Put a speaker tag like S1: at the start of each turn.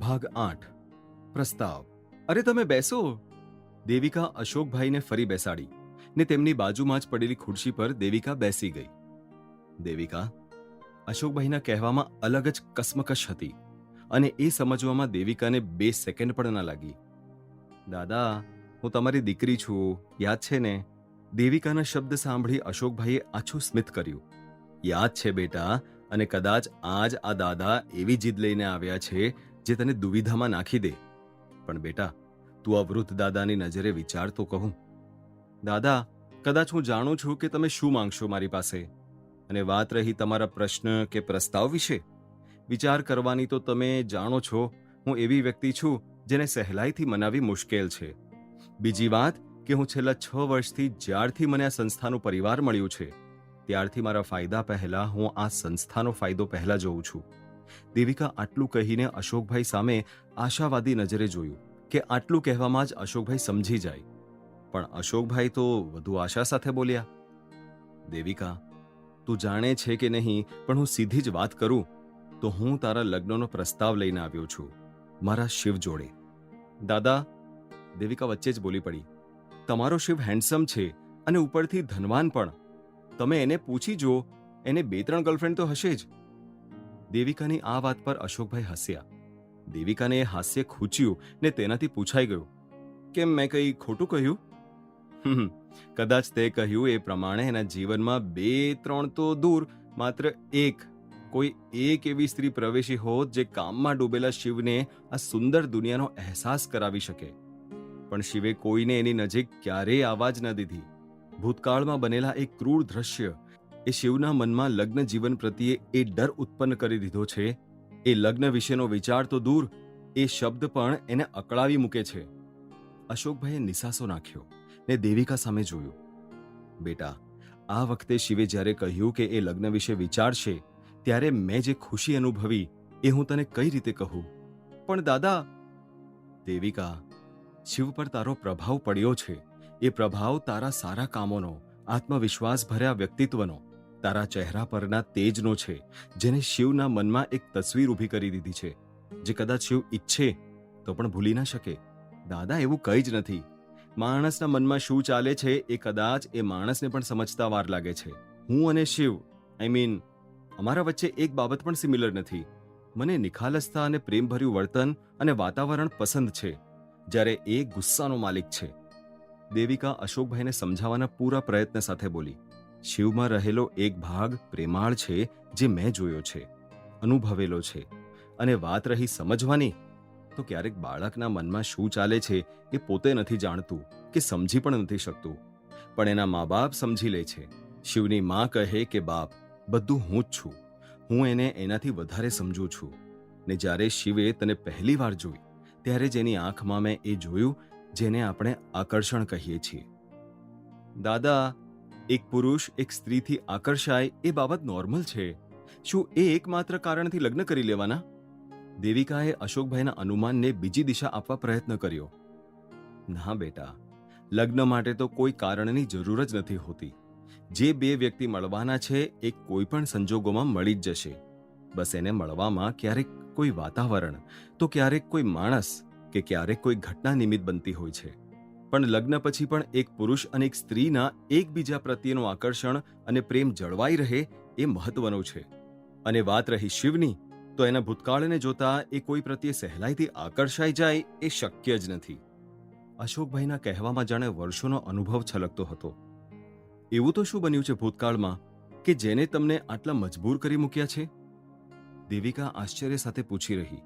S1: ભાગ 8 પ્રસ્તાવ. અરે તમે બેસો. દેવિકા અશોકભાઈને ફરી બેસાડી ને તેમની બાજુમાં જ પડેલી ખુરશી પર દેવિકા બેસી ગઈ. દેવિકા, અશોકભાઈના કહેવામાં અલગ જ કસમકશ હતી અને એ સમજવામાં દેવિકાને 2 સેકન્ડ પણ ના લાગી. દાદા, હું તમારી દીકરી છું, યાદ છે ને? દેવિકાના શબ્દ સાંભળી અશોકભાઈએ આછું સ્મિત કર્યું. યાદ છે બેટા, અને કદાચ આજ આ દાદા એવી જીદ લઈને આવ્યા છે જે તને દુવિધામાં નાખી દે. પણ બેટા, તું આ વૃદ્ધ દાદાની નજરે વિચાર તો કહું. દાદા, કદાચ હું જાણું છું કે તમે શું માંગશો મારી પાસે, અને વાત રહી તમારા પ્રશ્ન કે પ્રસ્તાવ વિશે, વિચાર કરવાની તો તમે જાણો છો હું એવી વ્યક્તિ છું જેને સહેલાઈથી મનાવી મુશ્કેલ છે. બીજી વાત કે હું છેલ્લા 6 વર્ષથી જ્યારથી મને આ સંસ્થાનું પરિવાર મળ્યું છે ત્યારથી મારા ફાયદા પહેલા હું આ સંસ્થાનો ફાયદો પહેલા જોઉં છું. દેવિકા આટલું કહીને અશોકભાઈ સામે આશાવાદી નજરે જોયું કે આટલું કહેવામાં જ અશોકભાઈ સમજી જાય. પણ અશોકભાઈ તો વધુ આશા સાથે બોલ્યા. દેવિકા, તું જાણે છે કે નહીં, પણ હું સીધી જ વાત કરું તો હું તારા લગ્નનો પ્રસ્તાવ લઈને આવ્યો છું, મારા શિવ જોડે. દાદા, દેવિકા વચ્ચે જ બોલી પડી, તમારો શિવ હેન્ડસમ છે અને ઉપરથી ધનવાન પણ. તમે એને પૂછી જો, એને 2-3 ગર્લફ્રેન્ડ તો હશે જ. દેવિકાની આ વાત પર અશોકભાઈ હસ્યા. દેવિકાને એ હાસ્ય ખૂચ્યું ને તેનાથી પૂછાઈ ગયું, કેમ મેં કંઈ ખોટું કહ્યું? કદાચ તે કહ્યું એ પ્રમાણે એના જીવનમાં 2-3 તો દૂર, માત્ર કોઈ એક એવી સ્ત્રી પ્રવેશી હોત જે કામમાં ડૂબેલા શિવને આ સુંદર દુનિયાનો અહેસાસ કરાવી શકે. પણ શિવે કોઈને એની નજીક ક્યારેય આવવા જ ન દીધી. ભૂતકાળમાં બનેલા એક ક્રૂર દ્રશ્ય એ શિવના મનમાં લગ્ન જીવન પ્રત્યે એ ડર ઉત્પન્ન કરી દીધો છે. એ લગ્ન વિશેનો વિચાર તો દૂર, એ શબ્દ પણ એને અકળાવી મૂકે છે. અશોકભાઈએ નિસાસો નાખ્યો ને દેવિકા સામે જોયું. બેટા, આ વખતે શિવે જ્યારે કહ્યું કે એ લગ્ન વિશે વિચારશે, ત્યારે મેં જે ખુશી અનુભવી એ હું તને કઈ રીતે કહું? પણ દાદા... દેવિકા, શિવ પર તારો પ્રભાવ પડ્યો છે. એ પ્રભાવ તારા સારા કામોનો, આત્મવિશ્વાસ ભર્યા વ્યક્તિત્વનો, તારા ચહેરા પરના તેજનો છે, જેને શિવના મનમાં એક તસવીર ઊભી કરી દીધી છે, જે કદાચ શિવ ઈચ્છે તો પણ ભૂલી ના શકે. દાદા, એવું કંઈ જ નથી. માણસના મનમાં શું ચાલે છે એ કદાચ એ માણસને પણ સમજતા વાર લાગે છે. હું અને શિવ, અમારા વચ્ચે એક બાબત પણ સિમિલર નથી. મને નિખાલસતા અને પ્રેમભર્યું વર્તન અને વાતાવરણ પસંદ છે, જ્યારે એ ગુસ્સાનો માલિક છે. દેવિકા અશોકભાઈને સમજાવવાના પૂરા પ્રયત્ન સાથે બોલી. શિવમાં રહેલો એક ભાગ પ્રેમાળ છે, જે મેં જોયો છે, અનુભવેલો છે. અને વાત રહી સમજવાની, તો ક્યારેક બાળકના મનમાં શું ચાલે છે એ પોતે નથી જાણતું કે સમજી પણ નથી શકતું, પણ એના મા બાપ સમજી લે છે. શિવની માં કહે કે બાપ, બધું હું જ છું, હું એને એનાથી વધારે સમજું છું. ને જ્યારે શિવે તને પહેલી વાર જોઈ, ત્યારે જ એની આંખમાં મેં એ જોયું જેને આપણે આકર્ષણ કહીએ છીએ. દાદા, એક પુરુષ એક સ્ત્રીથી આકર્ષાય એ બાબત નોર્મલ છે. શું એ એકમાત્ર કારણથી લગ્ન કરી લેવાના? દેવિકાએ અશોકભાઈના અનુમાનને બીજી દિશા આપવા પ્રયત્ન કર્યો. ના બેટા, લગ્ન માટે તો કોઈ કારણની જરૂર જ નથી હોતી. જે 2 વ્યક્તિ મળવાના છે એ કોઈ પણ સંજોગોમાં મળી જ જશે. બસ એને મળવામાં ક્યારેક કોઈ વાતાવરણ, તો ક્યારેક કોઈ માણસ કે ક્યારેક કોઈ ઘટના નિમિત્ત બનતી હોય છે. પણ લગ્ન પછી પણ એક પુરુષ અને એક સ્ત્રીના એકબીજા પ્રત્યેનું આકર્ષણ અને પ્રેમ જળવાઈ રહે એ મહત્વનું છે. અને વાત રહી શિવની, તો એના ભૂતકાળને જોતા એ કોઈ પ્રત્યે સહેલાઈથી આકર્ષાઈ જાય એ શક્ય જ નથી. અશોકભાઈના કહેવામાં જાણે વર્ષોનો અનુભવ છલકતો હતો. એવું તો શું બન્યું છે ભૂતકાળમાં કે જેને તમને આટલા મજબૂર કરી મૂક્યા છે? દેવિકા આશ્ચર્ય સાથે પૂછી રહી.